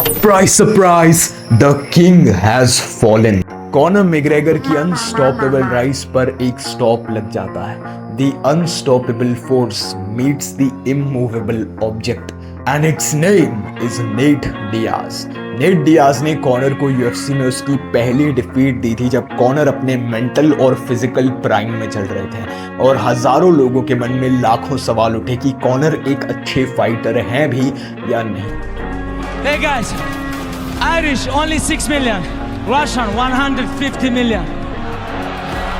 Surprise the king has fallen. Connor McGregor की unstoppable rise पर एक स्टॉप लग जाता है। The unstoppable force meets the immovable object and it's name is Nate Diaz. Net Diaz ने Connor को UFC में उसकी पहली डिफीट दी थी जब कॉनर अपने मेंटल और फिजिकल प्राइम में चल रहे थे और हजारों लोगों के मन में लाखों सवाल उठे कि कॉनर एक अच्छे फाइटर हैं भी या नहीं। Hey guys, Irish only 6 million, Russian 150 million.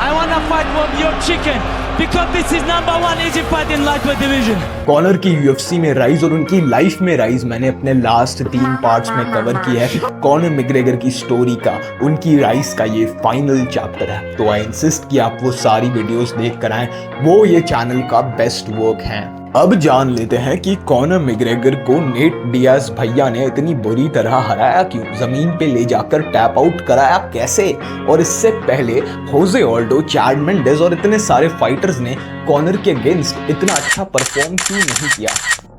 I wanna fight with your chicken because this is #1 easy fight in lightweight division. Conor की यूएफसी में राइज और उनकी लाइफ में राइज मैंने अपने लास्ट 3 पार्ट्स में कवर किया है। कॉनर मैग्रेगर की स्टोरी का, उनकी राइज का ये फाइनल चैप्टर है, तो आई इंसिस्ट कि आप वो सारी वीडियोस देख कर आएं, वो ये चैनल का बेस्ट वर्क है। अब जान लेते हैं कि कॉनर मैग्रेगर को नेट डियाज भैया ने इतनी बुरी तरह हराया क्यों, जमीन पे ले जाकर टैप आउट कराया कैसे, और इससे पहले होजे ऑल्डो, चैड मेंडिस और इतने सारे फाइटर्स ने कॉनर के अगेंस्ट इतना अच्छा परफॉर्म क्यों नहीं किया।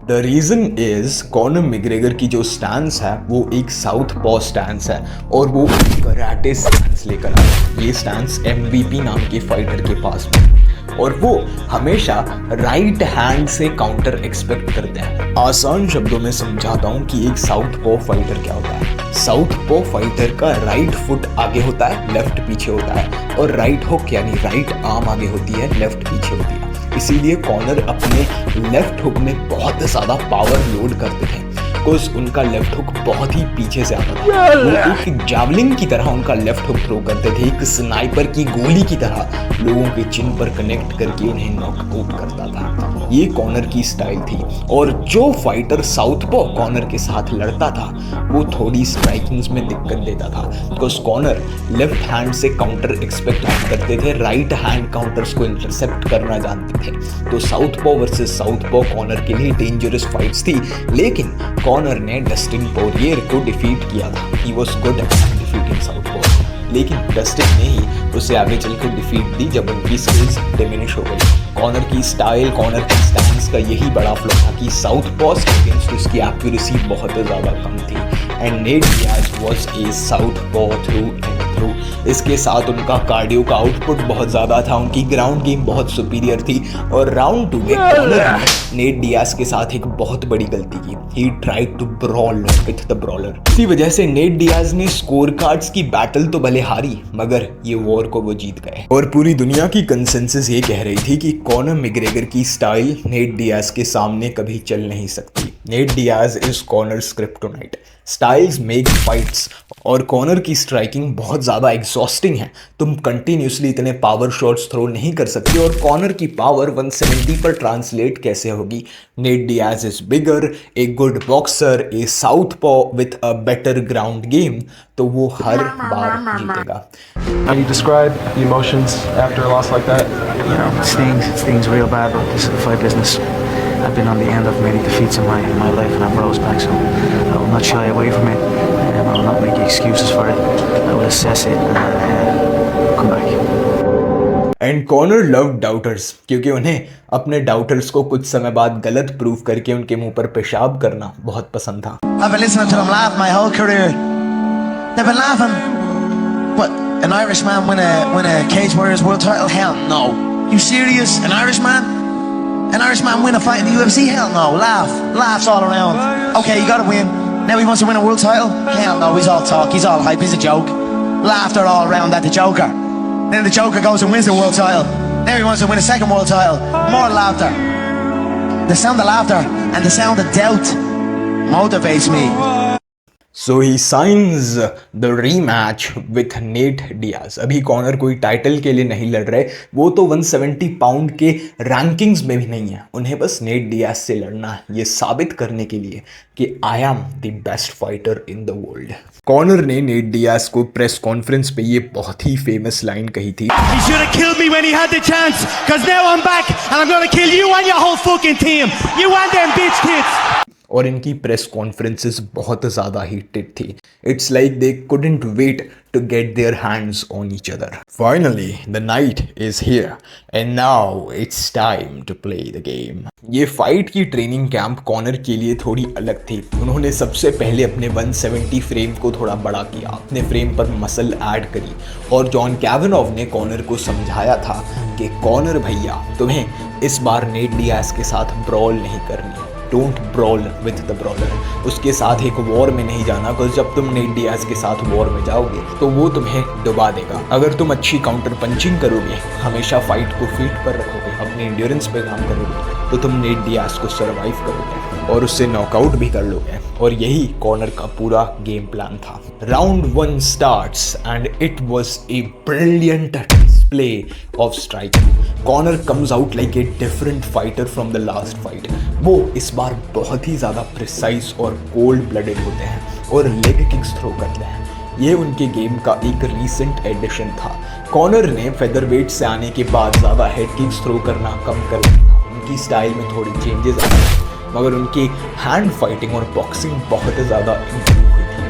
The reason is Conor McGregor की जो स्टैंस है वो एक साउथ पॉ स्टैंस है और वो कराटे स्टैंस लेकर आया। ये स्टैंस MVP नाम के फाइटर के पास में और वो हमेशा राइट हैंड से काउंटर एक्सपेक्ट करते हैं। आसान शब्दों में समझाता हूँ कि एक साउथ पॉ फाइटर क्या होता है। साउथ पॉ फाइटर का राइट फुट आगे होता है, लेफ्ट पीछे होता है, और राइट हुक यानी राइट आर्म आगे होती है, लेफ्ट पीछे होती है। इसीलिए कॉनर अपने लेफ्ट हुक में बहुत ज़्यादा पावर लोड करते थे, बिकॉज उनका लेफ्ट हुक बहुत ही पीछे से आता था। वो एक जैवलिन की तरह उनका लेफ्ट हुक थ्रो करते थे, एक स्नाइपर की गोली की तरह लोगों के चिन पर कनेक्ट करके उन्हें नॉकआउट करता था। ये कॉनर की स्टाइल थी और जो फाइटर साउथ पॉ कॉनर के साथ लड़ता था वो थोड़ी स्ट्राइकिंग्स में दिक्कत देता था, बिकॉज कॉनर लेफ्ट हैंड से काउंटर एक्सपेक्ट करते थे, राइट हैंड काउंटर्स को इंटरसेप्ट करना जानते थे। तो साउथ पॉ वर्सेस साउथ पॉ कॉनर के लिए डेंजरस फाइट्स थी, लेकिन कॉनर ने डस्टिन पोरियर को डिफीट किया था। He was good at defeating south पॉ, लेकिन डस्टिन ने ही उसे आगे चलकर डिफीट दी जब उनकी स्किल्स डिमिनिश हो गई। कॉनर की स्टाइल, कॉनर की स्टैंस का यही बड़ा फ्लॉ था कि साउथ पॉस के अगेंस्ट उसकी एक्यूरेसी बहुत ज़्यादा कम थी and Nate Diaz was a south पॉ थ्रू एंड थ्रू। इसके साथ उनका कार्डियो का आउटपुट बहुत ज़्यादा था, उनकी ग्राउंड गेम बहुत सुपीरियर थी और राउंड 2 में कॉनर ने नेट डियाज के साथ एक बहुत बड़ी गलती की। He tried to brawl with the brawler. इसी वजह से नेट डियाज ने स्कोर कार्ड्स की बैटल तो भले हारी, मगर ये वॉर को वो जीत गए। और पूरी दुनिया की कंसेंसस ये कह रही थी कि कॉनर मैग्रेगर की स्टाइल नेट डियाज के सामने कभी चल नहीं सकती। Net Diaz is corners kryptonite. Styles make fights और कॉनर की स्ट्राइकिंग बहुत ज़्यादा एग्जॉस्टिंग है। तुम कंटिन्यूसली इतने पावर शॉट्स थ्रो नहीं कर सकते और कॉनर की पावर 170 पर ट्रांसलेट कैसे होगी। Nate Diaz is bigger, a good boxer, a southpaw with a better ground game, तो वो हर बार जीतेगा। How do you describe the emotions after a loss like that? You know, stings real bad, but this is the fight business. I've been on the end of many defeats in my life and I've rose back, so I will not shy away from it. I will not make excuses for it. I will assess it and come back. And Conor love daughters, क्योंकि उन्हें अपने daughters को कुछ समय बाद गलत prove करके उनके मुंह पर पेशाब करना बहुत पसंद था। I've been listening to them laugh my whole career. They've been laughing. What? An Irishman win a Cage Warriors world title? Hell no. You serious? An Irishman? An Irishman win a fight in the UFC? Hell no. Laughs all around. Okay, you gotta win. Now he wants to win a world title? Hell no. He's all talk. He's all hype. He's a joke. Laughter all around at the Joker. Then the Joker goes and wins the world title. Now he wants to win a second world title. More laughter. The sound of laughter and the sound of doubt motivates me. So he signs the rematch with Nate Diaz. अभी Connor कोई title के लिए नहीं लड़ रहे, वो तो 170 pound के रैंकिंग्स में भी नहीं है, उन्हें बस नेट डियाज से लड़ना है, ये साबित करने के लिए कि I am the best fighter in the world. Conor ने नेट डियाज को प्रेस कॉन्फ्रेंस पे ये बहुत ही फेमस लाइन कही थी, He should have killed me when he had the chance, cause now I'm back and I'm gonna kill you and your whole fucking team. You and them bitch kids. और इनकी press conferences बहुत ज़्यादा heated थी। It's like they couldn't wait to get their hands on each other. Finally, the night is here and now it's time to play the game. ये fight की training camp Connor के लिए थोड़ी अलग थी। उन्होंने सबसे पहले अपने 170 फ्रेम को थोड़ा बड़ा किया, अपने फ्रेम पर मसल ऐड करी और जॉन कैवेनॉव ने कॉनर को समझाया था कि कॉनर भैया तुम्हें इस बार नेट डियाज के साथ ब्रॉल नहीं करनी, don't brawl with the brawler, उसके साथ एक वॉर में नहीं जाना, बिकॉज जब तुम नेट डियाज के साथ वॉर में जाओगे तो वो तुम्हें डुबा देगा। अगर तुम अच्छी काउंटर पंचिंग करोगे, हमेशा फाइट को फीट पर रखोगे, अपने एंड्योरेंस पे काम करोगे, तो तुम नेट डियाज को सर्वाइव करोगे और उससे नॉकआउट भी कर लोगे। और यही कॉनर का पूरा गेम प्लान था। Round 1 starts and it was a brilliant display of striking. Conor comes out like a different fighter from the last fight. वो इस बार बहुत ही ज़्यादा प्रिसाइज और कोल्ड ब्लडेड होते हैं और लेग किक्स थ्रो करते हैं। ये उनके गेम का एक रीसेंट एडिशन था। कॉनर ने फेदरवेट से आने के बाद ज़्यादा हेड किक्स थ्रो करना कम कर दिया था। उनकी स्टाइल में थोड़ी चेंजेस आए, मगर उनकी हैंड फाइटिंग और बॉक्सिंग बहुत ज़्यादा इम्प्रूव हुई थी।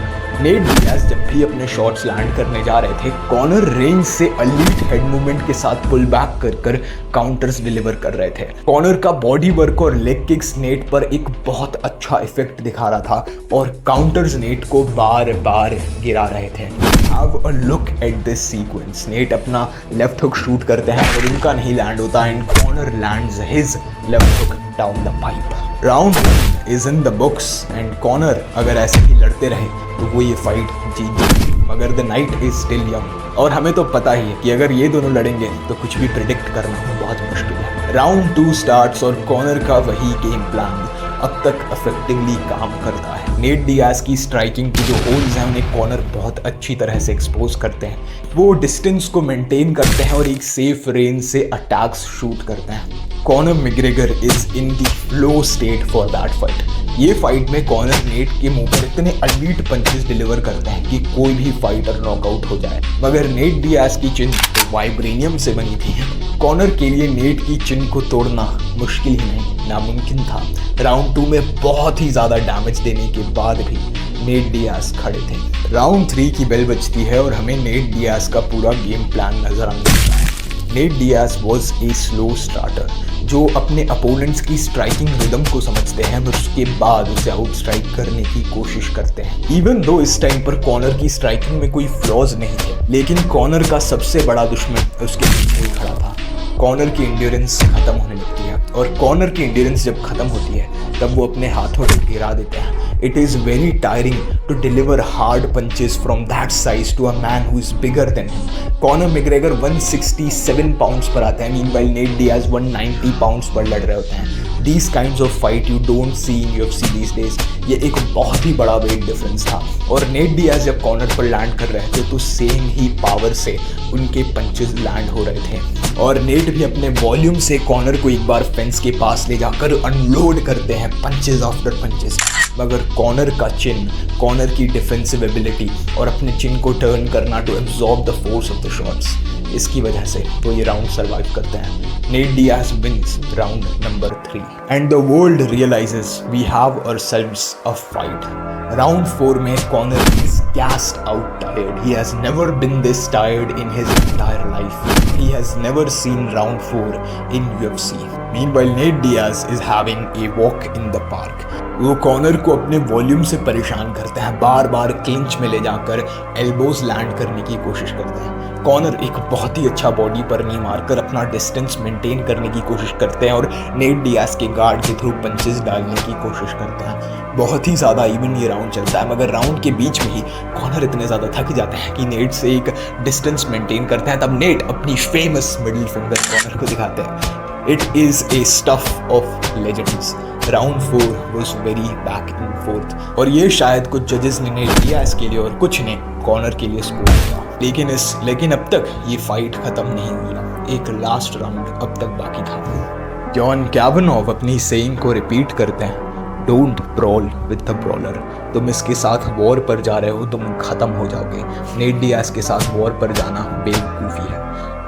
नेट डियाज जब भी अपने शॉट्स लैंड करने जा रहे थे, कॉनर रेंज से एलीट हेड मूवमेंट के साथ पुल बैक कर काउंटर्स डिलीवर कर रहे थे। कॉनर का बॉडी वर्क और लेग किक्स नेट पर एक बहुत अच्छा इफेक्ट दिखा रहा था और काउंटर्स नेट को बार बार गिरा रहे थे। Have a look at this sequence. Nate अपना लेफ्ट हुक शूट करते हैं और उनका नहीं लैंड होता and Conor lands his left hook down the pipe. Round 1 is in the books and Conor अगर ऐसे ही लड़ते रहे तो वो ये फाइट जीत जाएगी, मगर the night is still young और हमें तो पता ही है कि अगर ये दोनों लड़ेंगे तो कुछ भी प्रिडिक्ट करना बहुत मुश्किल है। राउंड 2 स्टार्ट्स और कॉनर का वही गेम प्लान अब तक इफेक्टिवली काम करता है। नेट डियाज की स्ट्राइकिंग की जो होल्स हैं उन्हें कॉनर बहुत अच्छी तरह से एक्सपोज करते हैं। वो डिस्टेंस को मेंटेन करते हैं और एक सेफ रेंज से अटैक्स शूट करते हैं। Conor McGregor is in the flow state for that fight. ये फाइट में कॉनर नेट के मुंह पर इतने एलीट पंचेस डिलीवर करते हैं कि कोई भी फाइटर नॉकआउट हो जाए, मगर नेट डियाज की चिन वाइब्रेनियम से बनी थी। कॉनर के लिए नेट की चिन को तोड़ना मुश्किल ही नहीं, नामुमकिन था। राउंड 2 में बहुत ही ज़्यादा डैमेज देने के बाद भी नेट डियाज खड़े थे। राउंड 3 की बेल बजती है और हमें नेट डियाज का पूरा गेम प्लान नजर आने लगता है। Nate Diaz was a slow starter जो अपने अपोनेंट्स की स्ट्राइकिंग रिदम को समझते हैं और उसके बाद उसे आउट स्ट्राइक करने की कोशिश करते हैं। इवन दो इस टाइम पर कॉनर की स्ट्राइकिंग में कोई फ्लॉज नहीं थे, लेकिन कॉनर का सबसे बड़ा दुश्मन उसके पीछे खड़ा था। कॉनर की एंड्योरेंस खत्म होने लगती है और कॉनर की एंड्योरेंस जब खत्म होती है तब वो अपने हाथों से गिरा देते हैं। It is very tiring to deliver hard punches from that size to a man who is bigger than him. Conor McGregor 167 pounds पर आते हैं, meanwhile Nate Diaz 190 pounds पर लड़ रहे होते हैं। These kinds of fight you don't see in UFC these days. ये एक बहुत ही बड़ा वेट डिफरेंस था और नेट डियाज जब कॉनर पर लैंड कर रहे थे तो सेम ही पावर से उनके पंचेस लैंड हो रहे थे और नेट भी अपने वॉल्यूम से कॉनर को एक बार फेंस के पास ले जाकर अनलोड करते हैं पंचेस आफ्टर पंचेस। मगर कॉनर का चिन, कॉनर की डिफेंसिव एबिलिटी और अपने चिन को टर्न करना to absorb the force of the shots, इसकी वजह से तो ये राउंड सर्वाइव करते हैं। Nate Diaz wins round number 3 and the world realizes we have ourselves a fight. Round 4 में Conor is gassed out tired. He has never been this tired in his entire life. He has never seen round 4 in UFC. Meanwhile, Nate Diaz is having a walk in the park. वो Connor को अपने volume से परेशान करते हैं, बार बार clinch में ले जाकर एल्बोज लैंड करने की कोशिश करते हैं। कॉनर एक बहुत ही अच्छा बॉडी पर नी मारकर अपना डिस्टेंस मेंटेन करने की कोशिश करते हैं और नेट डियाज के गार्ड के थ्रू पंचेस डालने की कोशिश करते हैं। बहुत ही ज़्यादा इवन ये राउंड चलता है, मगर राउंड के बीच में ही कॉनर इतने ज़्यादा थक जाते हैं कि नेट से एक डिस्टेंस मेंटेन करते हैं। तब नेट अपनी फेमस मिडिल फिंगर कॉनर को दिखाते हैं। It is a stuff of legends. Round 4 was very back and fourth और ये शायद कुछ जजेस ने नेट डियाज के लिए और कुछ ने कॉनर के लिए स्कोर किया, लेकिन अब तक ये फाइट खत्म नहीं हुई। एक लास्ट राउंड अब तक बाकी था। जॉन कैवेनॉव अपनी सेइंग को रिपीट करते हैं, don't brawl with the brawler. तुम इसके साथ वॉर पर जा रहे हो, तुम खत्म हो जाओगे। नेट डियाज के साथ वॉर पर जाना बेवकूफ़ी है।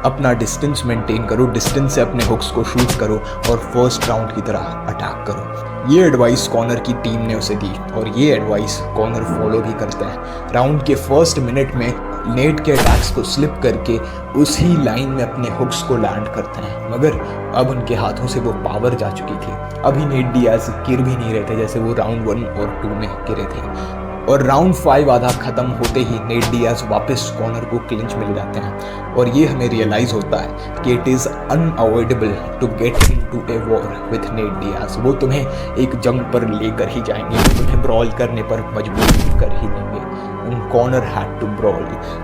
अपना डिस्टेंस मेंटेन करो, डिस्टेंस से अपने हुक्स को शूट करो और फर्स्ट राउंड की तरह अटैक करो। ये एडवाइस कॉनर की टीम ने उसे दी और ये एडवाइस कॉनर फॉलो भी करता है। राउंड के फर्स्ट मिनट में नेट के अटैक्स को स्लिप करके उसी लाइन में अपने हुक्स को लैंड करते हैं, मगर अब उनके हाथों से वो पावर जा चुकी थी। अभी नेट डियाज गिर भी नहीं रहे थे जैसे वो राउंड 1 और 2 में गिरे थे। और राउंड 5 आधा खत्म होते ही नेट डियाज वापस कॉनर को क्लिंच मिल जाते हैं और ये हमें रियलाइज होता है कि it is unavoidable to get into a war with Nate Diaz. वो तुम्हें एक जंग पर लेकर ही जाएंगे, तुम्हें ब्रॉल करने पर मजबूर कर ही देंगे। And Conor had to brawl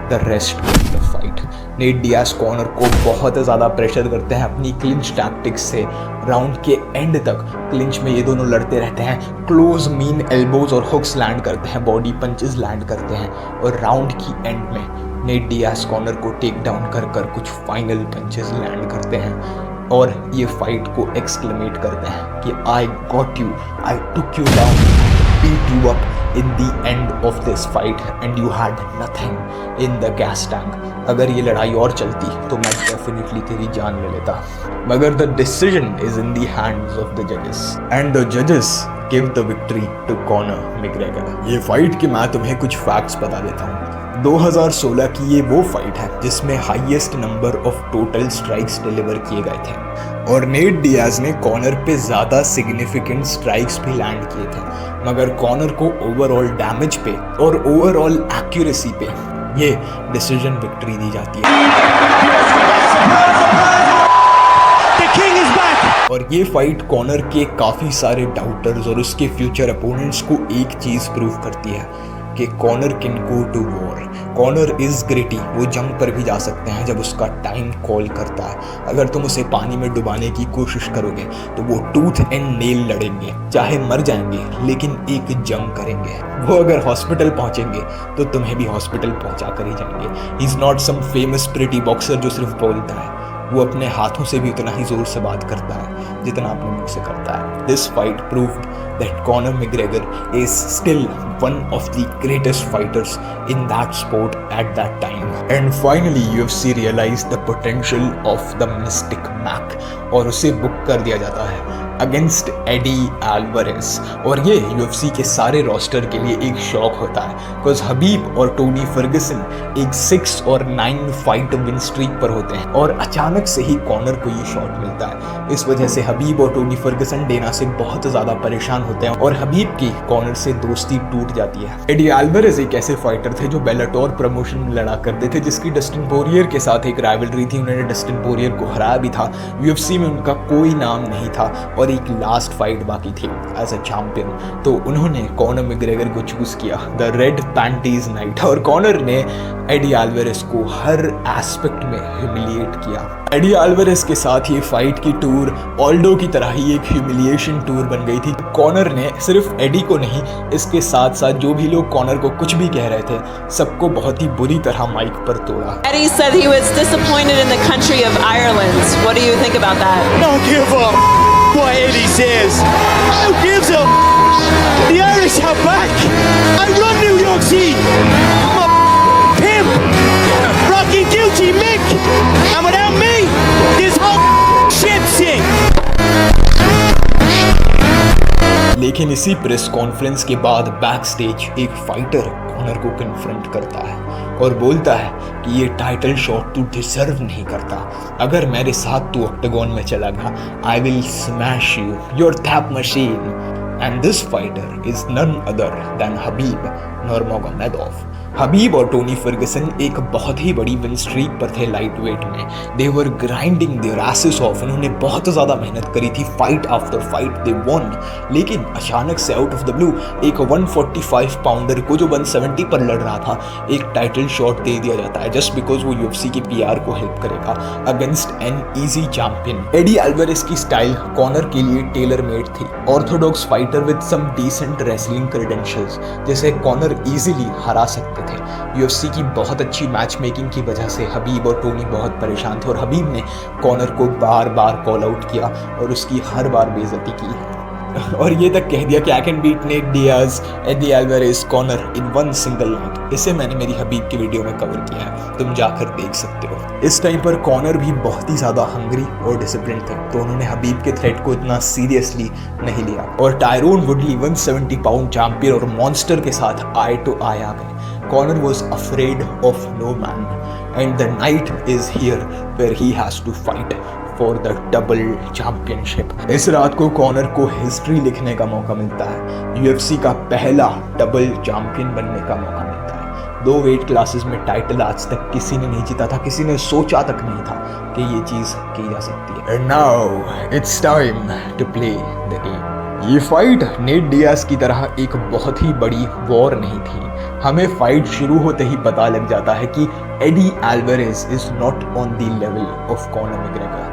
the rest of the fight. Nate Diaz Conor को बहुत ज़्यादा प्रेशर करते हैं अपनी क्लिंच टैक्टिक्स से। राउंड के एंड तक क्लिंच में ये दोनों लड़ते रहते हैं, क्लोज मीन एल्बोज और हुक्स लैंड करते हैं, बॉडी पंचेस लैंड करते हैं और राउंड की एंड में नेट डियाज कॉनर को टेक डाउन कर कुछ फाइनल पंचेस लैंड करते हैं और ये फाइट को एक्सक्लेमेट करते हैं कि I got you, I took you down, beat you up in the end of this fight and you had nothing in the gas tank. अगर ये लड़ाई और चलती तो मैं डेफिनेटली तेरी जान ले लेता, मगर the decision is in the hands of the judges and the judges give the victory to Conor McGregor. ये फाइट के मैं तुम्हें कुछ फैक्ट्स बता देता हूँ। 2016 की ये वो फाइट है जिसमें highest number of total strikes deliver किए गए थे और नेट डियाज ने कॉनर पे ज़्यादा सिग्निफिकेंट स्ट्राइक्स भी लैंड किए थे, मगर कॉनर को ओवरऑल डैमेज पे और ओवरऑल एक्यूरेसी पे ये डिसीजन विक्ट्री दी जाती है। और ये फाइट कॉनर के काफ़ी सारे डाउटर्स और उसके फ्यूचर अपोनेंट्स को एक चीज़ प्रूव करती है कि Conor can go to war. Conor is gritty, वो जंग पर भी जा सकते हैं जब उसका टाइम कॉल करता है। अगर तुम उसे पानी में डुबाने की कोशिश करोगे तो वो टूथ एंड नेल लड़ेंगे, चाहे मर जाएंगे लेकिन एक जंग करेंगे। वो अगर हॉस्पिटल पहुंचेंगे तो तुम्हें भी हॉस्पिटल पहुंचा कर ही जाएंगे। He is not some famous pretty boxer जो सिर्फ बोलता है, वो अपने हाथों से भी उतना ही जोर से बात करता है जितना अपने मुंह से करता है। This fight proved that Conor McGregor is still one of the greatest fighters in that sport at that time. And finally UFC realized the potential of the Mystic Mac और उसे बुक कर दिया जाता है अगेंस्ट एडी एल्वारेज। और ये UFC के सारे रोस्टर के लिए एक शॉक होता है बिकॉज हबीब और टोनी फर्गसन एक 6 और 9 फाइट विन स्ट्रीक पर होते हैं और अचानक से ही कॉनर को ये शॉट मिलता है। इस वजह से हबीब और टोनी फर्गसन डेना से बहुत ज़्यादा परेशान होते हैं और हबीब की कॉनर से दोस्ती टूट जाती है। एडी एल्वारेज एक ऐसे फाइटर थे जो बेलाटोर प्रमोशन में लड़ा करते थे जिसकी डस्टिन पोरियर के साथ एक राइवलरी थी। उन्होंने डस्टिन पोरियर को हराया भी था। UFC में उनका कोई नाम नहीं था और एक लास्ट फाइट बाकी थी एज अ चैंपियन, तो उन्होंने कॉनर मैग्रेगर को चूज किया द रेड पैंटीज नाइट। और कॉनर ने एडी एल्वारेज को हर एस्पेक्ट में ह्यूमिलिएट किया। एडी एल्वारेज के साथ ये फाइट की टूर ऑल्डो की तरह ही एक ह्यूमिलिएशन टूर बन गई थी। कॉनर ने सिर्फ एडी को नहीं, इसके साथ साथ जो भी लोग कॉनर को कुछ भी कह रहे थे सबको बहुत ही बुरी तरह माइक पर तोड़ा। Eddie said he was disappointed in the country of Ireland. What do you think about that? Don't give a what Eddie says. Who gives a The Irish are back. I run New York City. I'm a pimp. Rockin' Gucci Mick. And without me, this whole shit sink. लेकिन इसी press conference के बाद back stage एक fighter Connor को confront करता है और बोलता है कि ये टाइटल शॉट तू डिजर्व नहीं करता। अगर मेरे साथ तू ऑक्टागन में चला गया, I will smash you, your tap machine. And this fighter is none other than Khabib Nurmagomedov. Khabib और टोनी फर्गसन एक बहुत ही बड़ी विन स्ट्रीक पर थे लाइट वेट में। दे वर ग्राइंडिंग देयर एसेस ऑफ। उन्होंने बहुत ज़्यादा मेहनत करी थी, fight after fight they won. लेकिन अचानक से आउट ऑफ द ब्लू एक 145 पाउंडर को जो 170 पर लड़ रहा था एक टाइटल शॉट दे दिया जाता है जस्ट बिकॉज वो UFC के PR को हेल्प करेगा against an easy champion. Eddie Alvarez की स्टाइल कॉनर के लिए टेलर मेड थी, orthodox fighter with some decent wrestling credentials जिसे कॉनर इजीली हरा सकते थे। UFC की बहुत अच्छी मैच मेकिंग की वजह से हबीब और टोनी बहुत परेशान थे और हबीब ने कॉनर को बार बार कॉल आउट किया और उसकी हर बार बेइज्जती की। और ये तक कह दिया कि I can beat Nate Diaz, Eddie Alvarez, Conor in one single night. इसे मैंने मेरी हबीब की वीडियो में कवर किया है, तुम जाकर देख सकते हो। इस टाइम पर कॉनर भी बहुत ही ज़्यादा हंग्री और डिसिप्लिन थे, तो उन्होंने हबीब के थ्रेट को इतना सीरियसली नहीं लिया और टायरोन वुडली 170 पाउंड चैंपियन और मॉन्स्टर के साथ आई टू आई आ गए। Conor was afraid of no man and the night is here where he has to fight for the double championship. इस रात को कॉनर को हिस्ट्री लिखने का मौका मिलता है, यूएफसी का पहला डबल चैंपियन बनने का मौका मिलता है। 2 वेट क्लासेस में टाइटल आज तक किसी ने नहीं जीता था, किसी ने सोचा तक नहीं था कि ये चीज की जा सकती है। And now it's time to play the game. ये फाइट नेट डियाज की तरह एक बहुत ही बड़ी वॉर नहीं थी। हमें फाइट शुरू होते ही पता लग जाता है कि Eddie Alvarez is not on the level of Conor McGregor.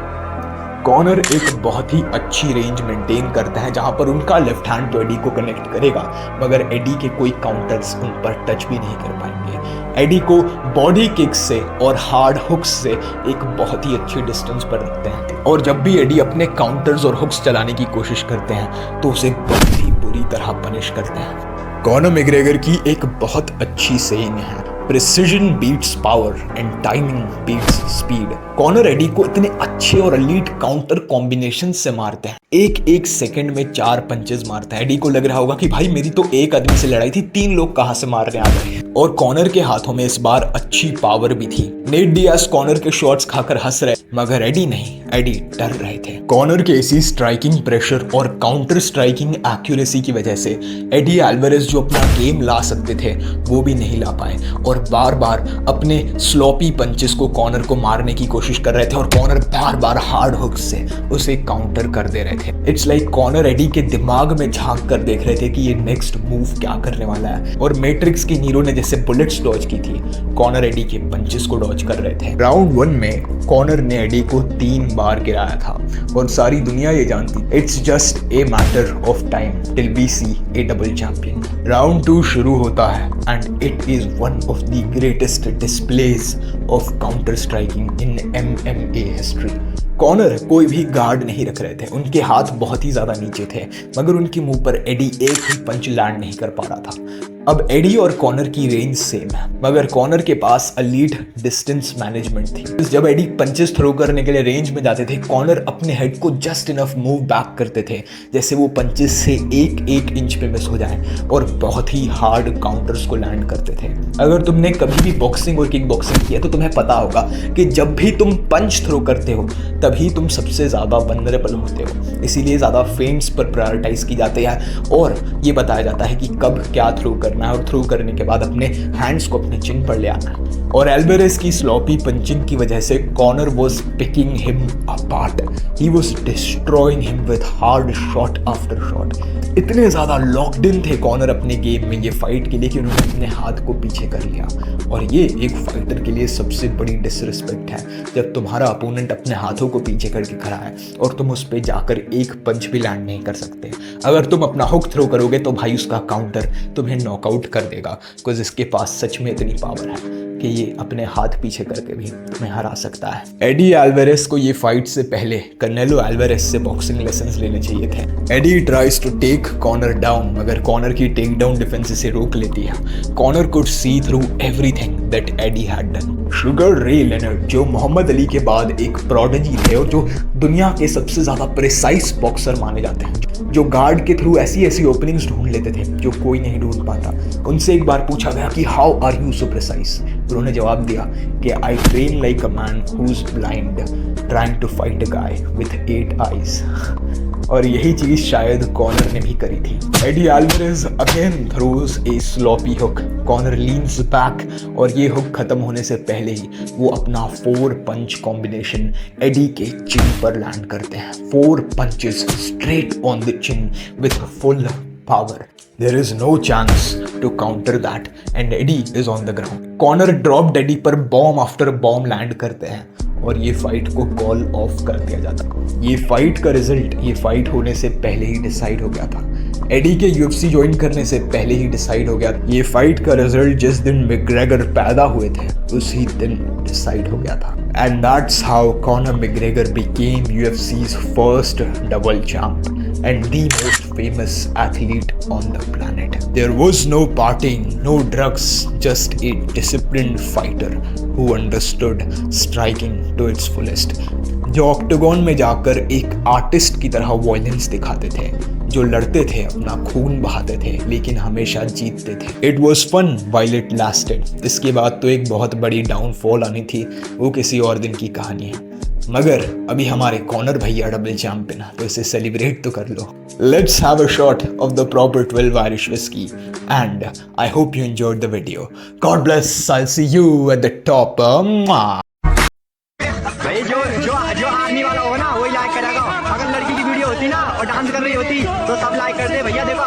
Conor एक बहुत ही अच्छी रेंज मेंटेन करता है जहां पर उनका लेफ्ट हैंड तो एडी को कनेक्ट करेगा, मगर एडी के कोई काउंटर्स उन पर टच भी नहीं कर पाएंगे। एडी को बॉडी किक्स से और हार्ड हुक्स से एक बहुत ही अच्छी डिस्टेंस पर रखते हैं और जब भी एडी अपने काउंटर्स और हुक्स चलाने की कोशिश करते हैं तो उसे बहुत ही बुरी तरह पनिश करते हैं। कॉनर मैकग्रेगर की एक बहुत अच्छी सेइंग है, precision beats power and timing beats speed. Conor Eddie को इतने अच्छे और एलीट काउंटर कॉम्बिनेशन से मारते हैं, एक सेकंड में 4 पंचेस मारते हैं। एडी को लग रहा होगा कि भाई मेरी तो एक आदमी से लड़ाई थी, 3 लोग कहां से मारने आ गए। और कॉनर के हाथों में इस बार अच्छी पावर भी थी। नेट डियाज कॉनर के शॉट्स खाकर हंस रहे, मगर एडी नहीं, एडी डर रहे थे। कॉनर के इसी स्ट्राइकिंग प्रेशर और काउंटर स्ट्राइकिंग एक्यूरेसी की वजह से एडी एल्वारेज जो अपना गेम ला सकते थे वो भी नहीं ला पाए और बार बार अपने स्लॉपी पंचेस को कॉनर को मारने की कोशिश कर रहे थे और कॉनर बार बार हार्ड हुक से उसे काउंटर कर दे रहे थे। इट्स लाइक कॉनर एडी के दिमाग में झांक कर देख रहे थे कि ये नेक्स्ट मूव क्या करने वाला है। और मैट्रिक्स की नीरो ने जैसे बुलेट्स डॉज की थी, कॉनर एडी के पंचेस को डॉज कर रहे थे। राउंड 1 में कॉनर ने एडी को 3 बार गिराया था और सारी दुनिया ये जानती, it's just a matter of time till we see a double champion. Round 2 शुरू होता है and it is one of the greatest displays of counter striking in MMA history. Conor कोई भी गार्ड नहीं रख रहे थे, उनके हाथ बहुत ही ज्यादा नीचे थे, मगर उनके मुंह पर एडी एक ही पंच लैंड नहीं कर पा रहा था। अब एडी और कॉनर की रेंज सेम है, मगर कॉनर के पास एलीट डिस्टेंस मैनेजमेंट थी। जब एडी पंचेस थ्रो करने के लिए रेंज में जाते थे, कॉनर अपने हेड को जस्ट इनफ मूव बैक करते थे जैसे वो पंचेस से 1 इंच पे मिस हो जाए और बहुत ही हार्ड काउंटर्स को लैंड करते थे। अगर तुमने कभी भी बॉक्सिंग और किक बॉक्सिंग किया तो तुम्हें पता होगा कि जब भी तुम पंच थ्रो करते हो तभी तुम सबसे ज़्यादा वल्नरेबल होते हो, इसीलिए ज़्यादा फेम्स पर प्रायोरिटाइज की जाती है और ये बताया जाता है कि कब क्या थ्रो करना है और थ्रो करने के बाद अपने हैंड्स को अपने चिन पर ले आना है। और एल्वारेज की स्लॉपी पंचिंग की वजह से Conor was picking him apart, he was destroying him with hard shot after shot. इतने ज़्यादा लॉक्ड इन थे कॉनर अपने गेम में ये फाइट के लिए कि उन्होंने अपने हाथ को पीछे कर लिया और ये एक फाइटर के लिए सबसे बड़ी डिसरिस्पेक्ट है जब तुम्हारा अपोनेंट अपने हाथों को पीछे करके खड़ा है और तुम उस पर जाकर एक पंच भी लैंड नहीं कर सकते। अगर तुम अपना हुक थ्रो करोगे तो भाई उसका काउंटर तुम्हें नॉकआउट कर देगा, बिकॉज इसके पास सच में इतनी पावर है कि ये अपने हाथ पीछे करके भी तुम्हें हरा सकता है। एडी एल्वारेज को ये फाइट से पहले कनेलो एल्वारेज से बॉक्सिंग लेसन्स लेने चाहिए थे। Eddie tries to take Conor down, मगर कॉनर की टेक डाउन डिफेंस से रोक लेती है। Conor could see through everything that Eddie had done. Sugar Ray Leonard जो मोहम्मद अली के बाद एक प्रोडिजी थे और जो दुनिया के सबसे ज्यादा प्रिसाइज बॉक्सर माने जाते हैं, जो गार्ड के थ्रू ऐसी ओपनिंग्स ढूंढ लेते थे जो कोई नहीं ढूंढ पाता, उनसे एक बार पूछा गया कि how are you so precise. उन्होंने जवाब दिया कि I train like a man who is blind trying to fight a guy with 8 eyes. और यही चीज शायद कॉनर ने भी करी थी। Eddie Alvarez again throws a sloppy hook, Conor leans back और ये हुक खत्म होने से पहले ही वो अपना 4 पंच कॉम्बिनेशन एडी के चिन पर लैंड करते हैं। 4 punches straight on the chin with full power. There is no chance to counter that and Eddie is on the ground. Conor drop Eddie पर बॉम्ब आफ्टर बॉम्ब लैंड करते हैं और ये fight को कॉल ऑफ कर दिया जाता है। ये फाइट का रिजल्ट ये फाइट होने से पहले ही डिसाइड हो गया था। एडी के यूएफसी ज्वाइन करने से पहले ही डिसाइड हो गया। ये फाइट का रिजल्ट जिस दिन मैकग्रेगर पैदा हुए थे उसी दिन डिसाइड हो गया था। And that's how Conor McGregor became UFC's first double champ and the most famous athlete on the planet. There was no partying, no drugs, just a disciplined fighter who understood striking to its fullest. जो octagon में जाकर एक artist की तरह violence दिखाते थे, जो लड़ते थे, अपना खून बहाते थे, लेकिन हमेशा जीतते थे. It was fun while it lasted. इसके बाद तो एक बहुत बड़ी डाउनफॉल आनी थी, वो किसी और दिन की कहानी है. मगर अभी हमारे कॉनर भैया डबल चैंपियन, तो इसे सेलिब्रेट तो कर लो. Let's have a shot of the proper 12 Irish whiskey and I hope you enjoyed the video. God bless. I'll see you at the top. भाई जो आर्मी वाला होगा ना वही लाइक करेगा. अगर लड़की की वीडियो होती ना और डांस कर रही होती तो सब लाइक कर दे भैया. देखो